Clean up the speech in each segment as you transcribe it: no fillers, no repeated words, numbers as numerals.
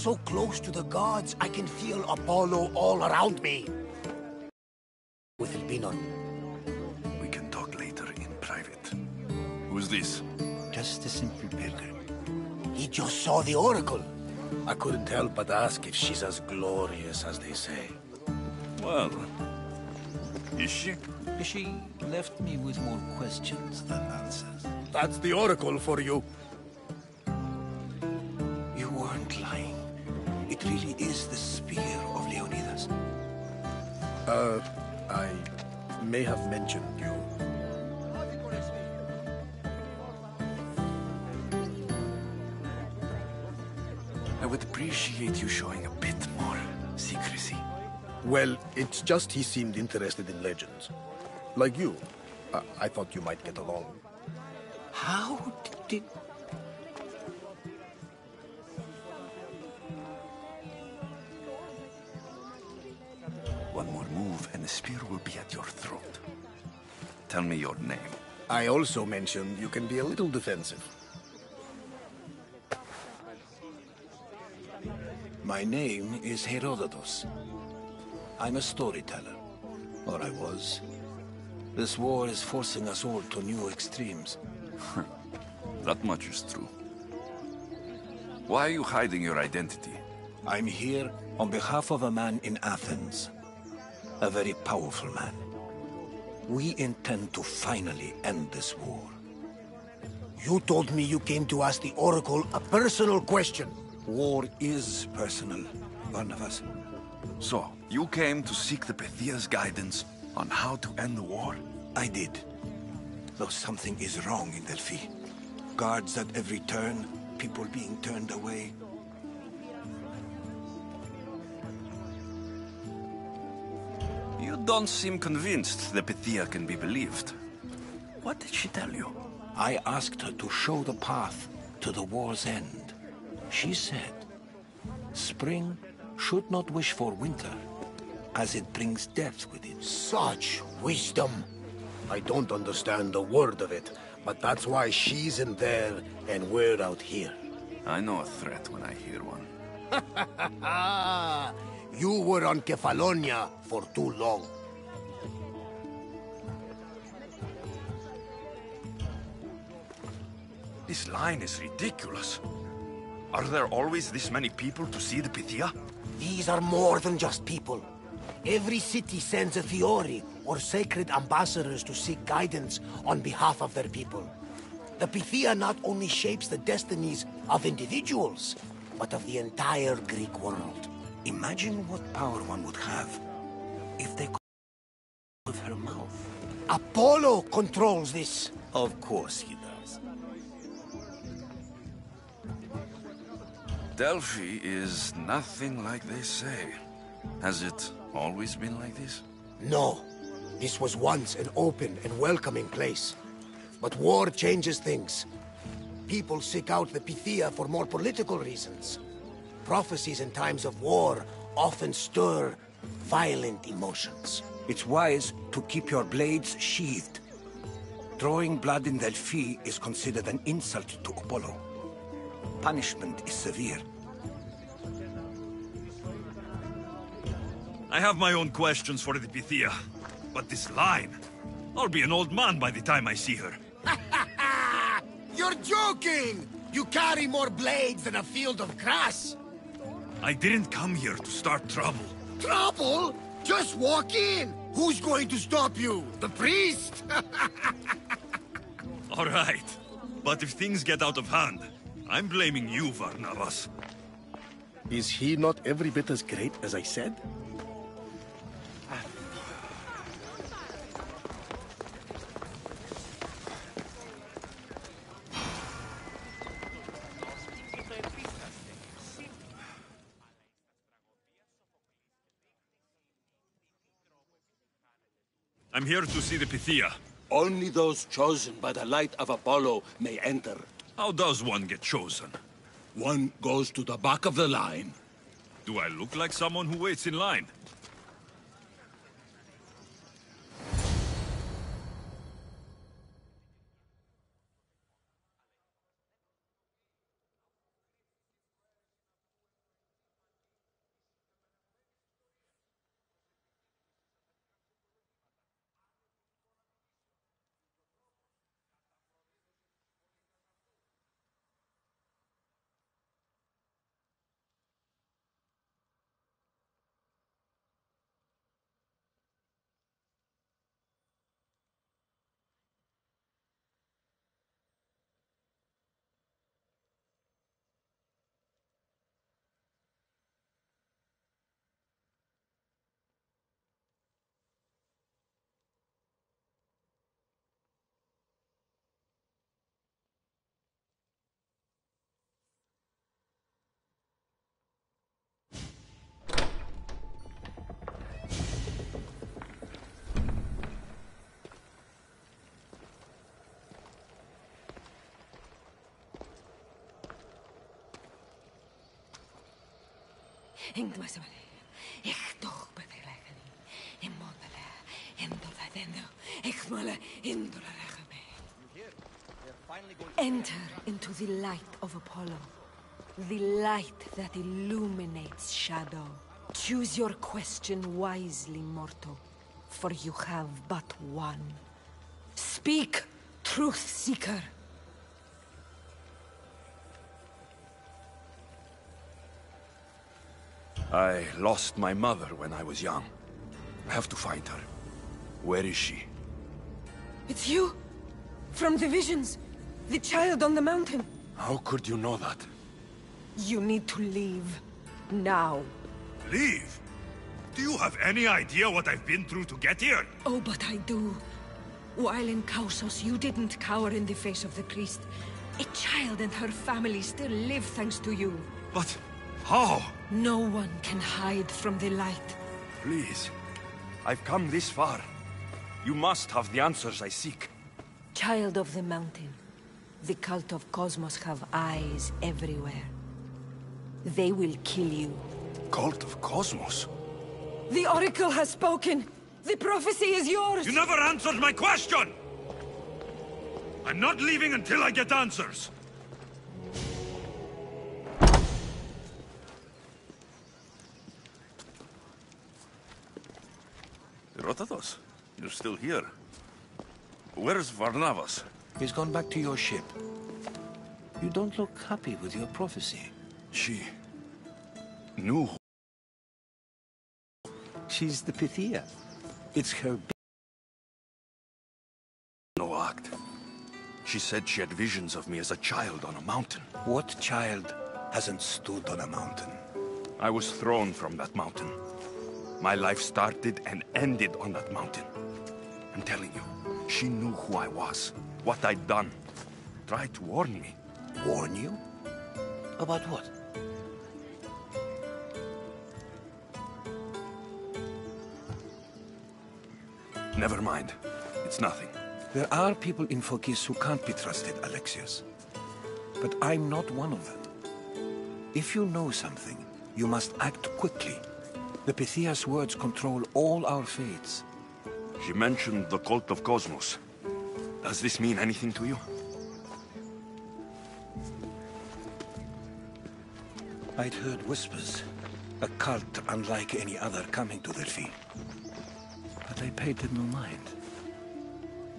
so close to the gods, I can feel Apollo all around me. With Elpino. We can talk later in private. Who's this? Just a simple pilgrim. He just saw the oracle. I couldn't help but ask if she's as glorious as they say. Well, is she? She left me with more questions than answers. That's the oracle for you. You weren't lying. It really is the spear of Leonidas. I may have mentioned you. I would appreciate you showing a bit more secrecy. Well, it's just he seemed interested in legends. Like you. I thought you might get along. How did... One more move and the spear will be at your throat. Tell me your name. I also mentioned you can be a little defensive. My name is Herodotus. I'm a storyteller. Or I was. This war is forcing us all to new extremes. That much is true. Why are you hiding your identity? I'm here on behalf of a man in Athens. A very powerful man. We intend to finally end this war. You told me you came to ask the oracle a personal question. War is personal, Barnabas. So, you came to seek the Pythia's guidance on how to end the war? I did. Though something is wrong in Delphi. Guards at every turn, people being turned away. You don't seem convinced the Pythia can be believed. What did she tell you? I asked her to show the path to the war's end. She said, spring should not wish for winter, as it brings death with it. Such wisdom. I don't understand a word of it, but that's why she's in there and we're out here. I know a threat when I hear one. You were on Kefalonia for too long. This line is ridiculous. Are there always this many people to see the Pythia? These are more than just people. Every city sends a Fiori, or sacred ambassadors to seek guidance on behalf of their people. The Pythia not only shapes the destinies of individuals, but of the entire Greek world. Imagine what power one would have if they could with her mouth. Apollo controls this. Of course he does. Delphi is nothing like they say. Has it always been like this? No. This was once an open and welcoming place. But war changes things. People seek out the Pythia for more political reasons. Prophecies in times of war often stir violent emotions. It's wise to keep your blades sheathed. Drawing blood in Delphi is considered an insult to Apollo. Punishment is severe. I have my own questions for the Pythia, but this line... I'll be an old man by the time I see her. You're joking! You carry more blades than a field of grass! I didn't come here to start trouble. Trouble? Just walk in! Who's going to stop you? The priest? All right, but if things get out of hand, I'm blaming you, Barnabas. Is he not every bit as great as I said? I'm here to see the Pythia. Only those chosen by the light of Apollo may enter. How does one get chosen? One goes to the back of the line. Do I look like someone who waits in line? Enter into the light of Apollo. The light that illuminates shadow. Choose your question wisely, mortal, for you have but one. Speak, truth seeker. I lost my mother when I was young. I have to find her. Where is she? It's you? From the visions? The child on the mountain? How could you know that? You need to leave. Now. Leave? Do you have any idea what I've been through to get here? Oh, but I do. While in Kausos, you didn't cower in the face of the priest. A child and her family still live thanks to you. But how? No one can hide from the light. Please. I've come this far. You must have the answers I seek. Child of the mountain, the cult of Cosmos have eyes everywhere. They will kill you. Cult of Cosmos? The Oracle has spoken! The prophecy is yours! You never answered my question! I'm not leaving until I get answers! Rotatos, you're still here. Where's Varnavas? He's gone back to your ship. You don't look happy with your prophecy. She... knew. She's the Pythia. It's her... No act. She said she had visions of me as a child on a mountain. What child hasn't stood on a mountain? I was thrown from that mountain. My life started and ended on that mountain. I'm telling you, she knew who I was, what I'd done. Tried to warn me. Warn you? About what? Never mind. It's nothing. There are people in Phokis who can't be trusted, Alexios. But I'm not one of them. If you know something, you must act quickly. The Pythia's words control all our fates. She mentioned the cult of Cosmos. Does this mean anything to you? I'd heard whispers. A cult unlike any other coming to Delphi. But I paid it no mind.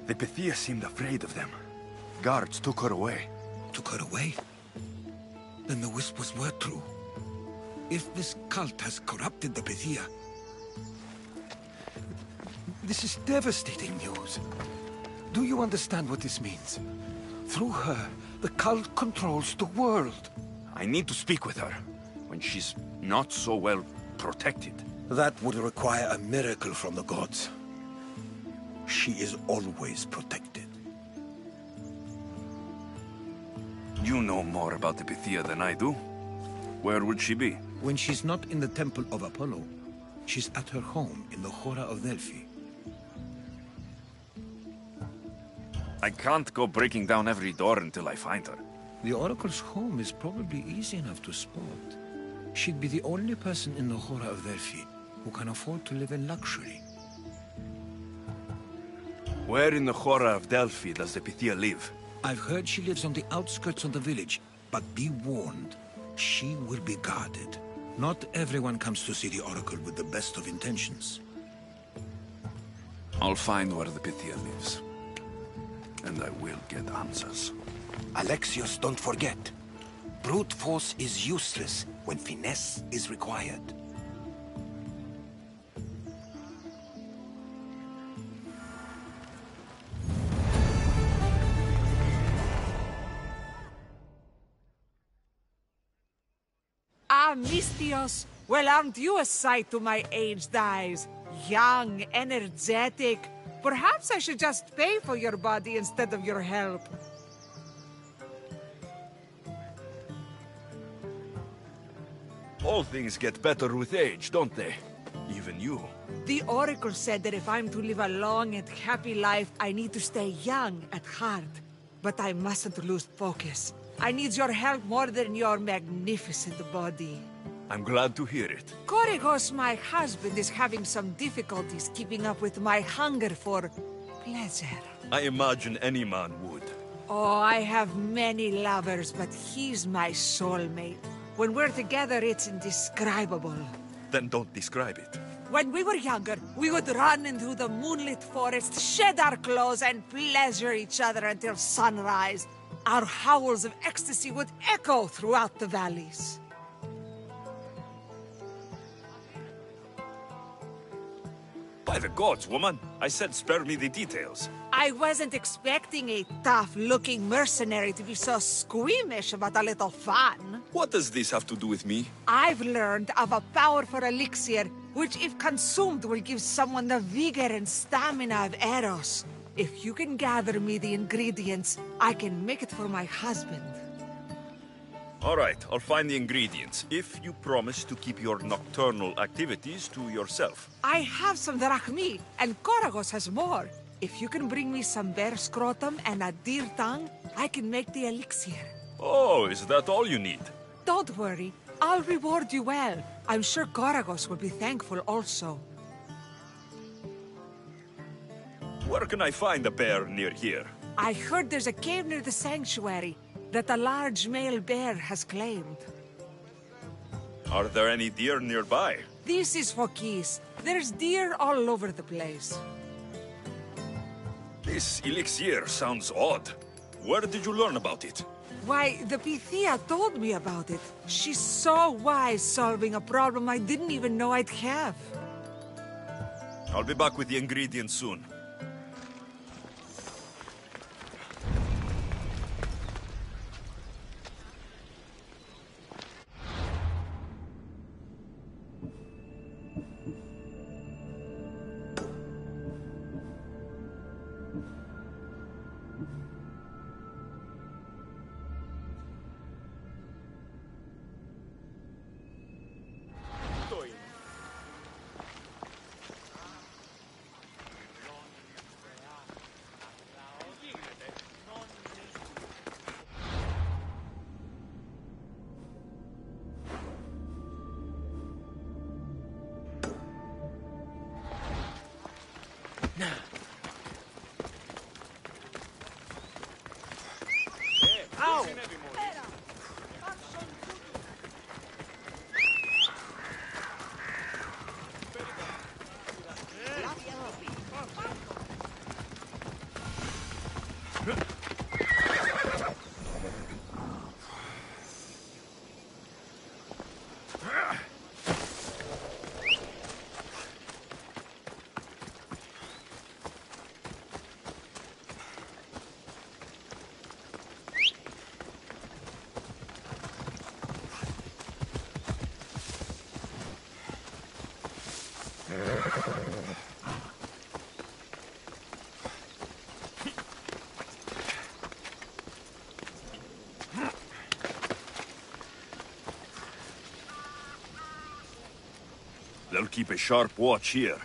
The Pythia seemed afraid of them. Guards took her away. Took her away? Then the whispers were true. If this cult has corrupted the Pythia... This is devastating news. Do you understand what this means? Through her, the cult controls the world. I need to speak with her, when she's not so well protected. That would require a miracle from the gods. She is always protected. You know more about the Pythia than I do. Where would she be? When she's not in the Temple of Apollo, she's at her home in the Hora of Delphi. I can't go breaking down every door until I find her. The Oracle's home is probably easy enough to spot. She'd be the only person in the Hora of Delphi who can afford to live in luxury. Where in the Hora of Delphi does the Pythia live? I've heard she lives on the outskirts of the village, but be warned, she will be guarded. Not everyone comes to see the Oracle with the best of intentions. I'll find where the Pythia lives. And I will get answers. Alexios, don't forget. Brute force is useless when finesse is required. Ah, Mystios! Well, aren't you a sight to my aged eyes? Young, energetic. Perhaps I should just pay for your body instead of your help. All things get better with age, don't they? Even you. The Oracle said that if I'm to live a long and happy life, I need to stay young at heart. But I mustn't lose focus. I need your help more than your magnificent body. I'm glad to hear it. Korigos, my husband, is having some difficulties keeping up with my hunger for pleasure. I imagine any man would. Oh, I have many lovers, but he's my soulmate. When we're together, it's indescribable. Then don't describe it. When we were younger, we would run into the moonlit forest, shed our clothes, and pleasure each other until sunrise. Our howls of ecstasy would echo throughout the valleys. By the gods, woman! I said spare me the details. I wasn't expecting a tough-looking mercenary to be so squeamish about a little fun. What does this have to do with me? I've learned of a powerful elixir, which if consumed will give someone the vigor and stamina of Eros. If you can gather me the ingredients, I can make it for my husband. All right, I'll find the ingredients, if you promise to keep your nocturnal activities to yourself. I have some drachmi, and Koragos has more. If you can bring me some bear scrotum and a deer tongue, I can make the elixir. Oh, is that all you need? Don't worry, I'll reward you well. I'm sure Koragos will be thankful also. Where can I find a bear near here? I heard there's a cave near the sanctuary that a large male bear has claimed. Are there any deer nearby? This is Fokis. There's deer all over the place. This elixir sounds odd. Where did you learn about it? Why, the Pythia told me about it. She's so wise solving a problem I didn't even know I'd have. I'll be back with the ingredients soon. They'll keep a sharp watch here.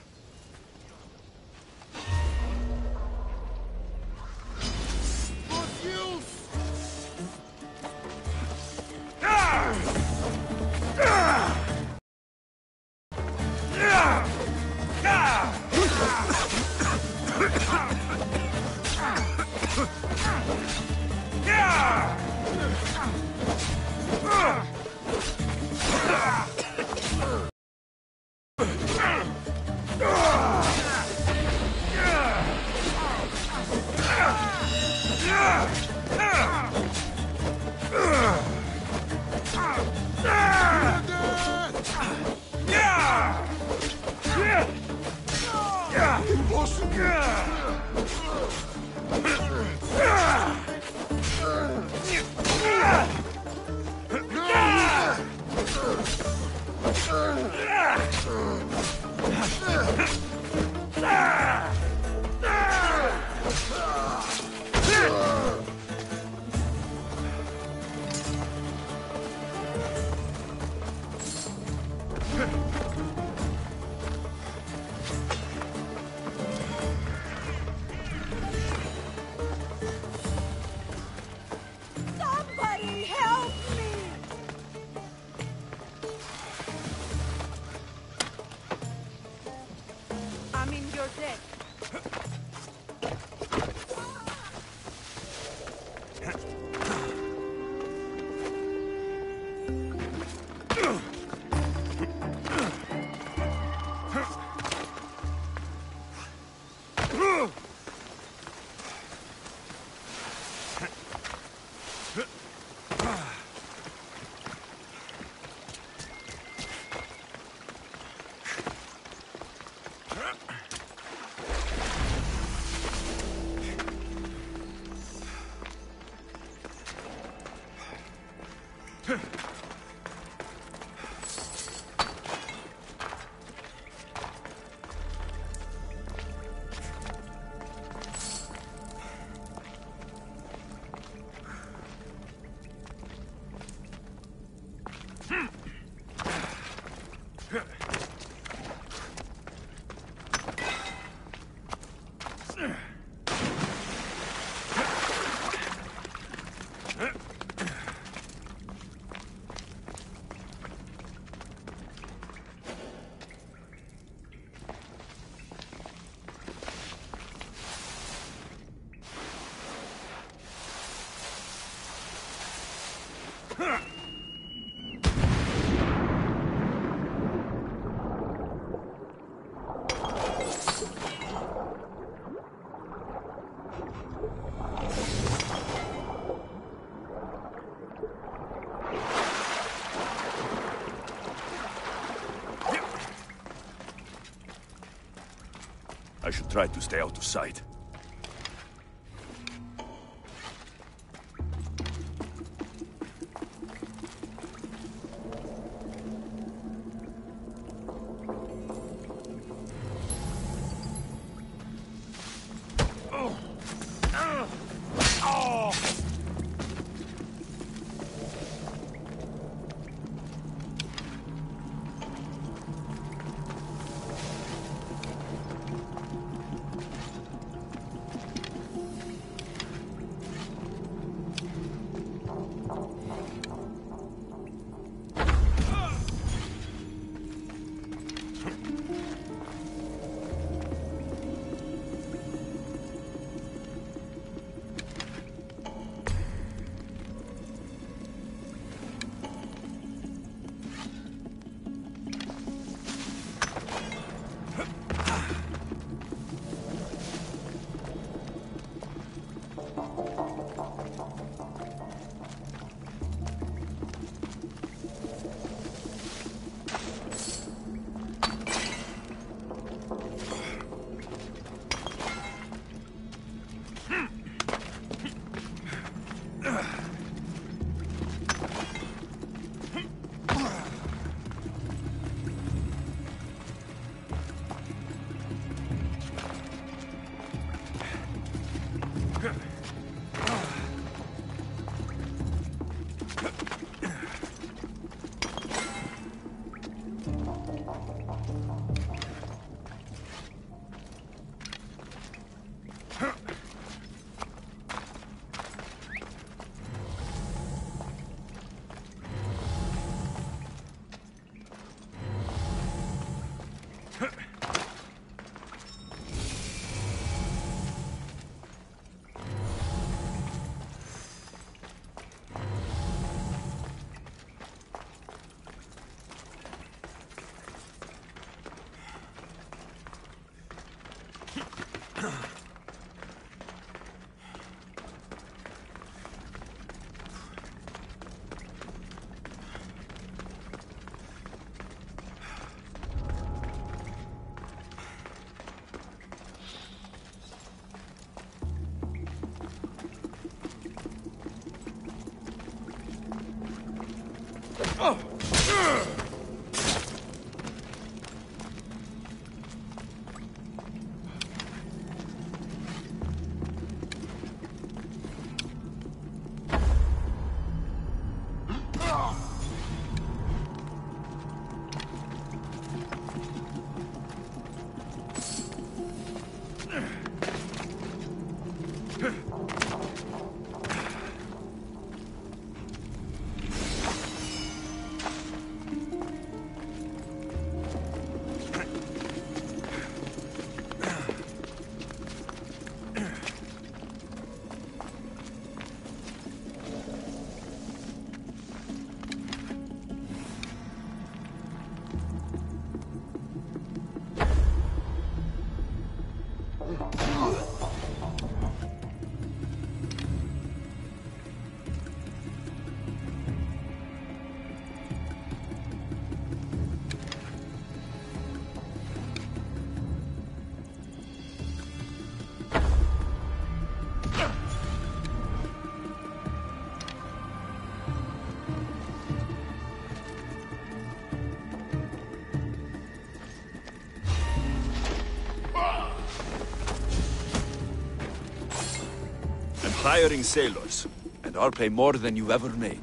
I should try to stay out of sight. Hiring sailors, and I'll pay more than you ever made.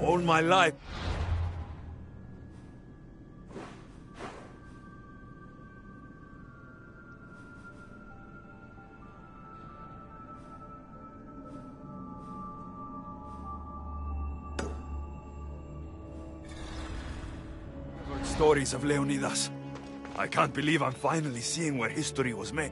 All my life. I've heard stories of Leonidas. I can't believe I'm finally seeing where history was made.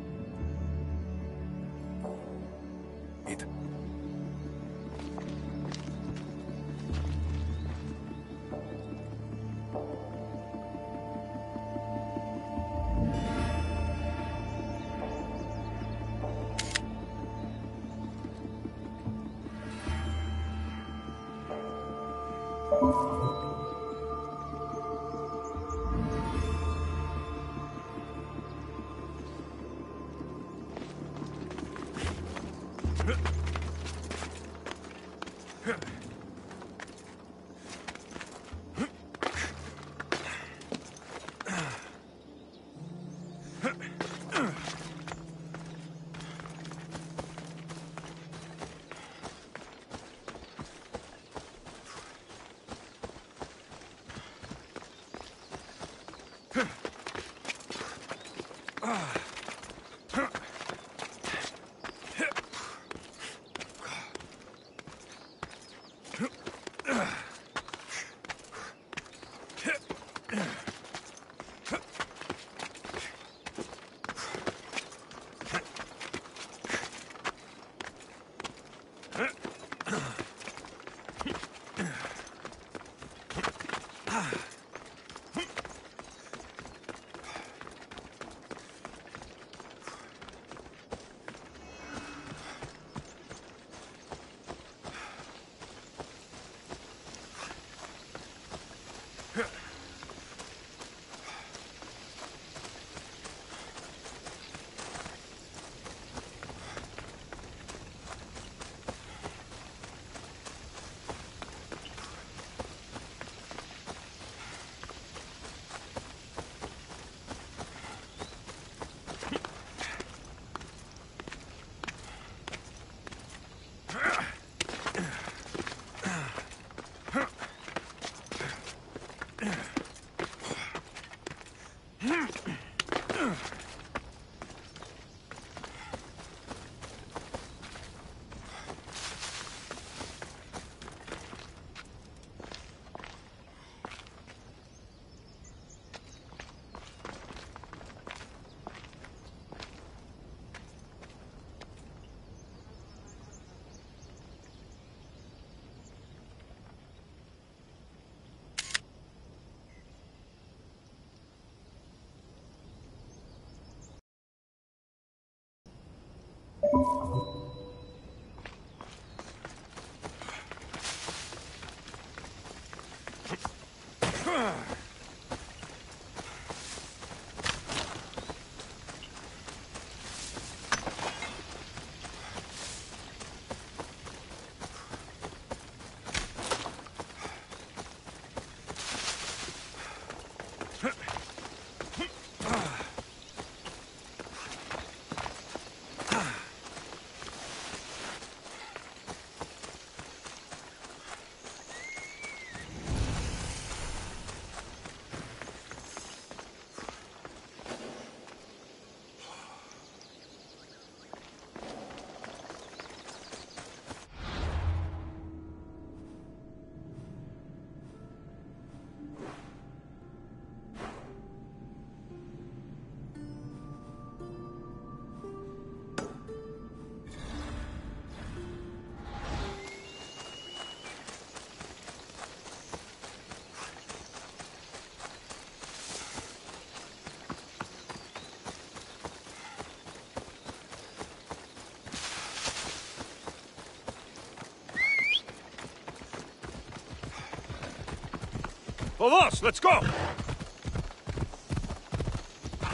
of us, let's go!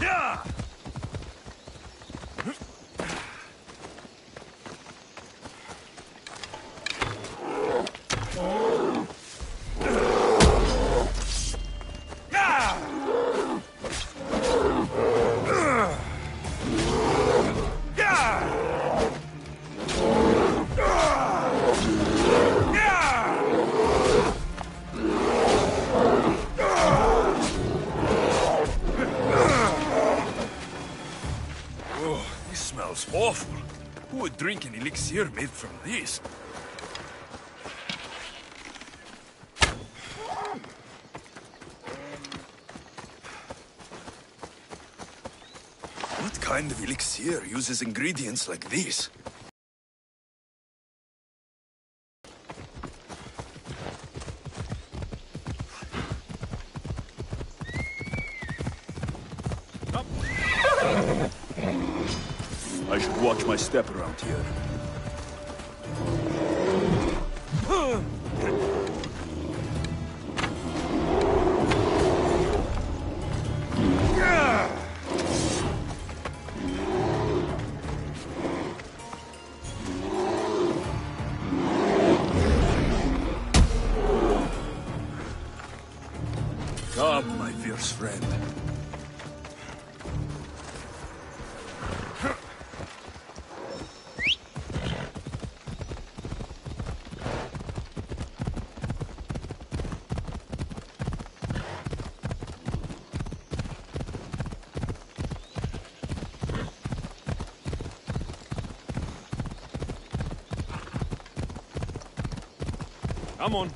Yeah! Smells awful. Who would drink an elixir made from this? What kind of elixir uses ingredients like this? I should watch my step around here. Come, my fierce friend. Come on.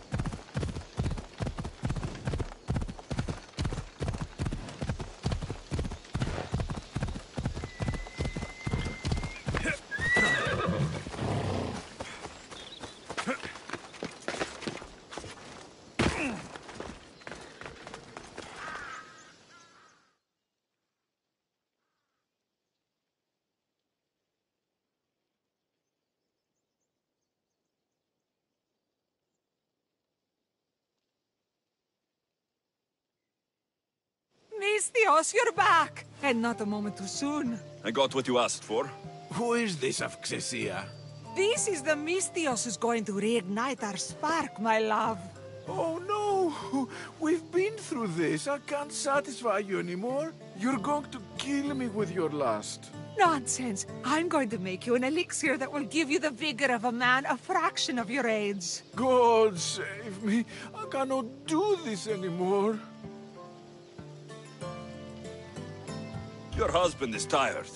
Misthios, you're back! And not a moment too soon. I got what you asked for. Who is this of Xesia? This is the Misthios who's going to reignite our spark, my love. Oh no! We've been through this. I can't satisfy you anymore. You're going to kill me with your lust. Nonsense. I'm going to make you an elixir that will give you the vigor of a man a fraction of your age. God save me. I cannot do this anymore. Your husband is tired.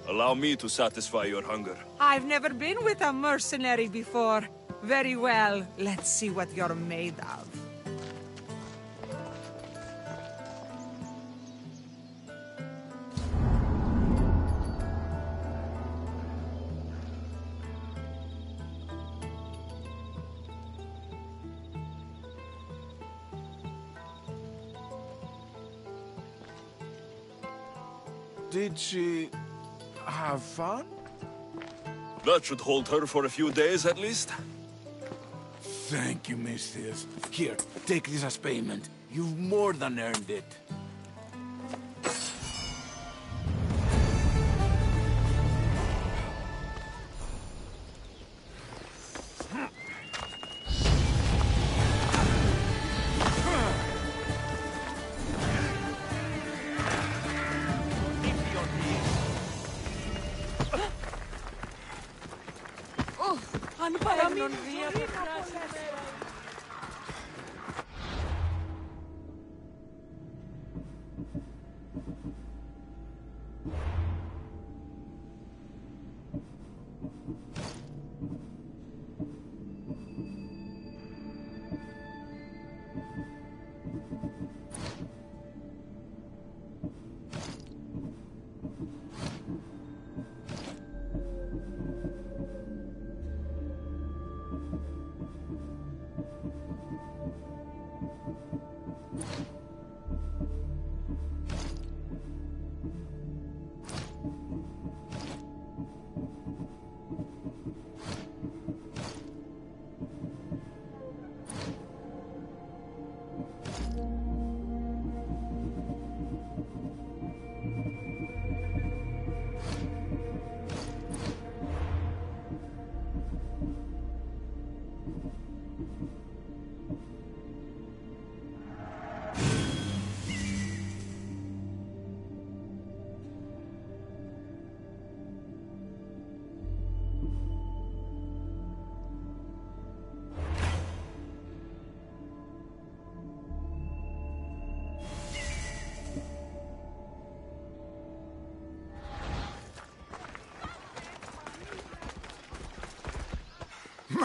Allow me to satisfy your hunger. I've never been with a mercenary before. Very well. Let's see what you're made of. Did she have fun? That should hold her for a few days at least. Thank you, Misthios. Here, take this as payment. You've more than earned it.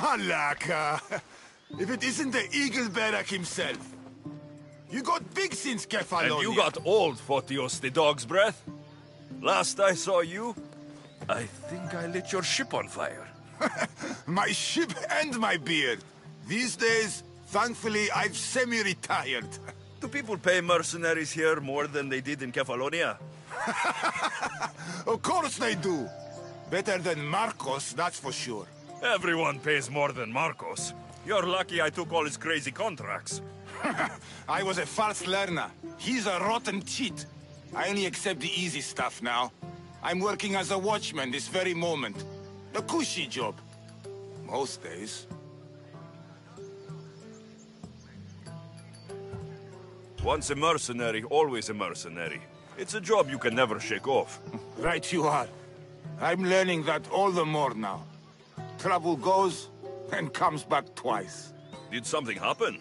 Malaka! If it isn't the Eagle Barak himself. You got big since Kefalonia. And you got old, Photios the dog's breath. Last I saw you, I think I lit your ship on fire. My ship and my beard. These days, thankfully, I've semi-retired. Do people pay mercenaries here more than they did in Kefalonia? Of course they do. Better than Marcos, that's for sure. Everyone pays more than Marcos. You're lucky I took all his crazy contracts. I was a fast learner. He's a rotten cheat. I only accept the easy stuff now. I'm working as a watchman this very moment. The cushy job. Most days. Once a mercenary, always a mercenary. It's a job you can never shake off. Right you are. I'm learning that all the more now. Trouble goes and comes back twice. Did something happen?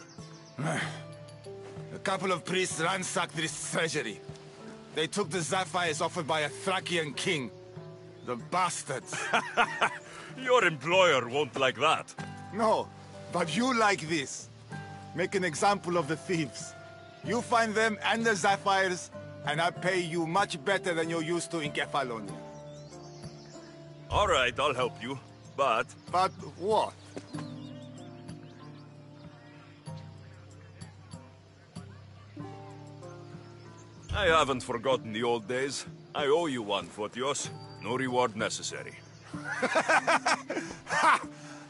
A couple of priests ransacked this treasury. They took the sapphires offered by a Thracian king. The bastards. Your employer won't like that. No, but you like this. Make an example of the thieves. You find them and the sapphires, and I pay you much better than you're used to in Kefalonia. All right, I'll help you. But... But what? I haven't forgotten the old days. I owe you one, Photios. No reward necessary. Ha!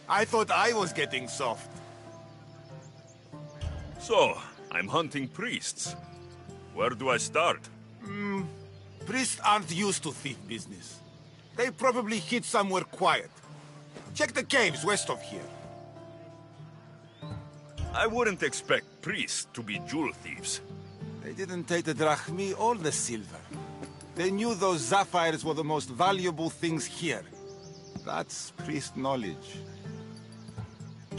I thought I was getting soft. So, I'm hunting priests. Where do I start? Priests aren't used to thief business. They probably hid somewhere quiet. Check the caves west of here. I wouldn't expect priests to be jewel thieves. They didn't take the drachmi or the silver. They knew those sapphires were the most valuable things here. That's priest knowledge.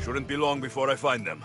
Shouldn't be long before I find them.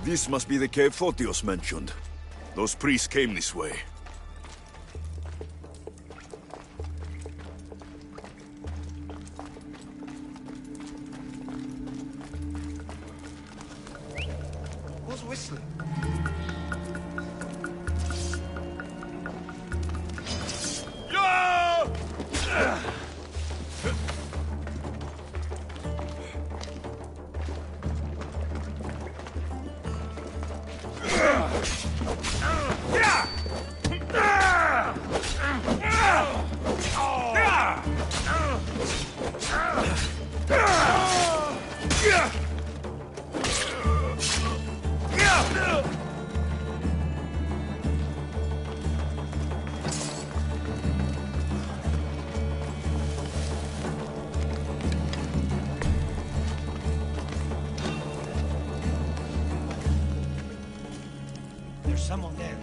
This must be the cave Photios mentioned. Those priests came this way. Who's whistling? There's someone there.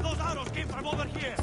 Those arrows came from over here.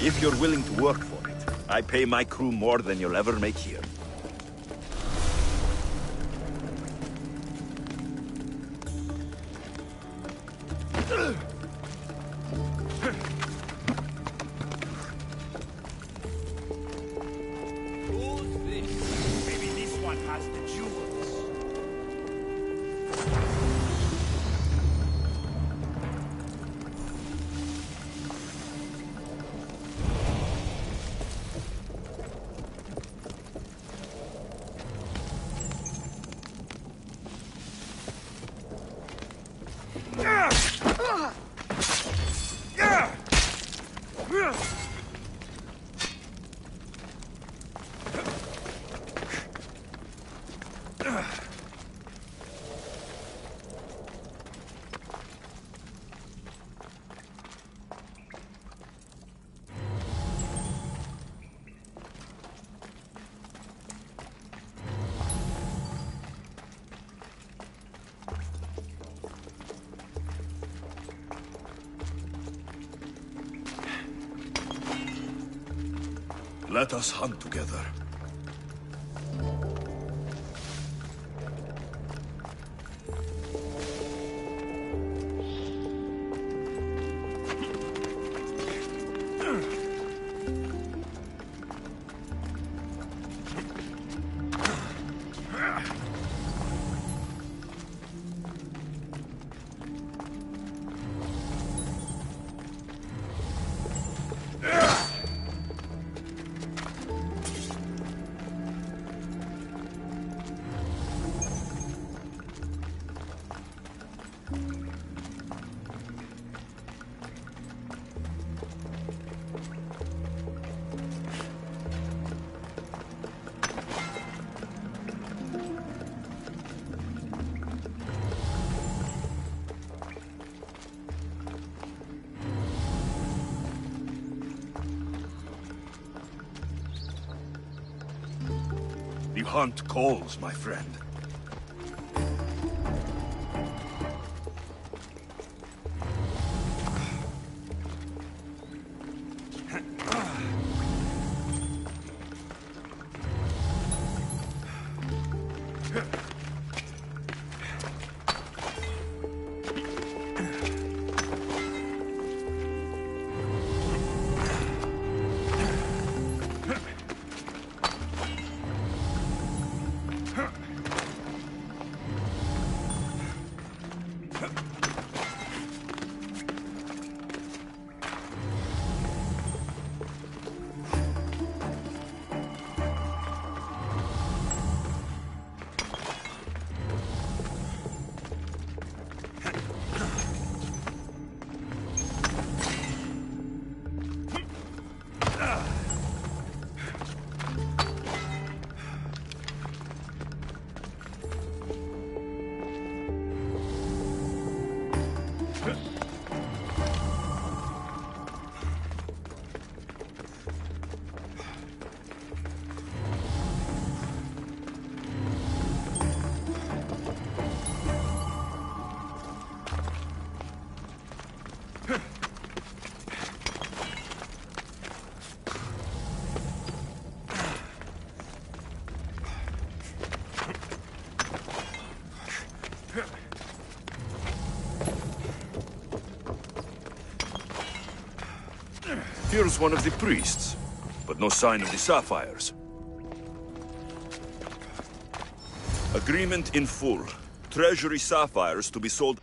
If you're willing to work for it, I pay my crew more than you'll ever make here. Who's this? Maybe this one has the jewels. Let us hunt together. The hunt calls, my friend. Here's one of the priests, but no sign of the sapphires. Agreement in full. Treasury sapphires to be sold.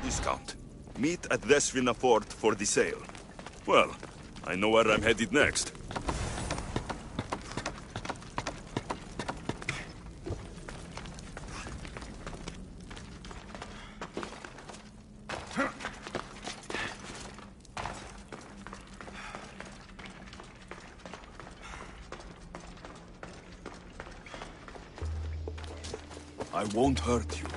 Discount. Meet at Desvina Fort for the sale. Well, I know where I'm headed next. I won't hurt you.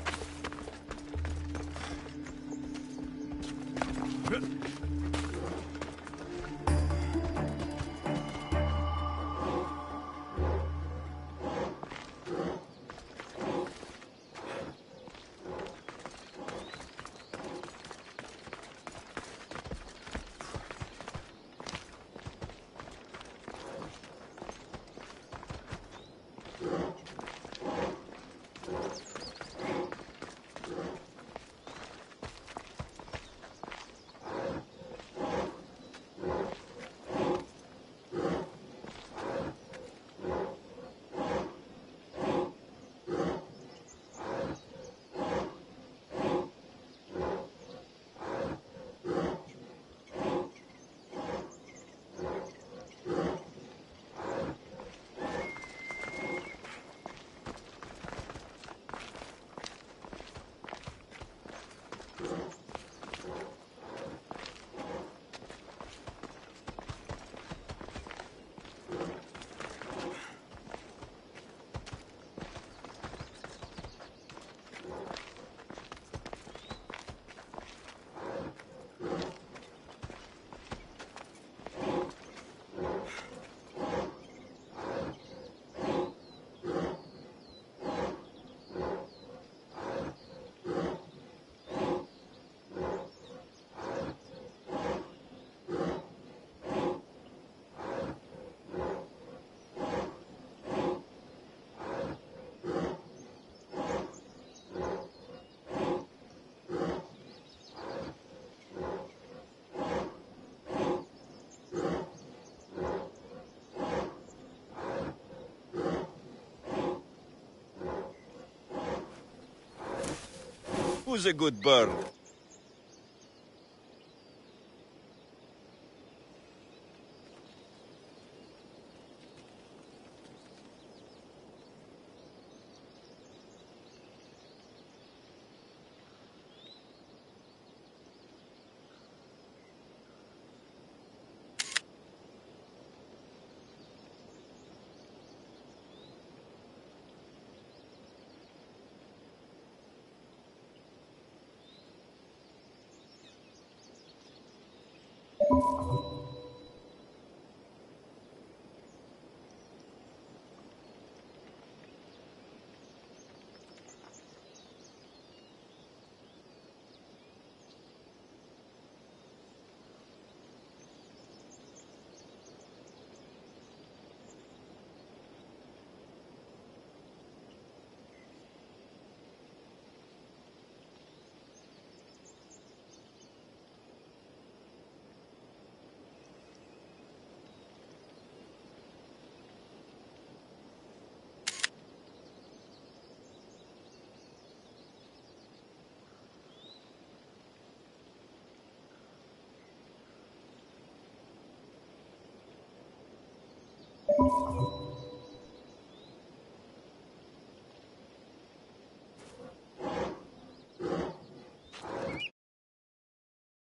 Who's a good bird?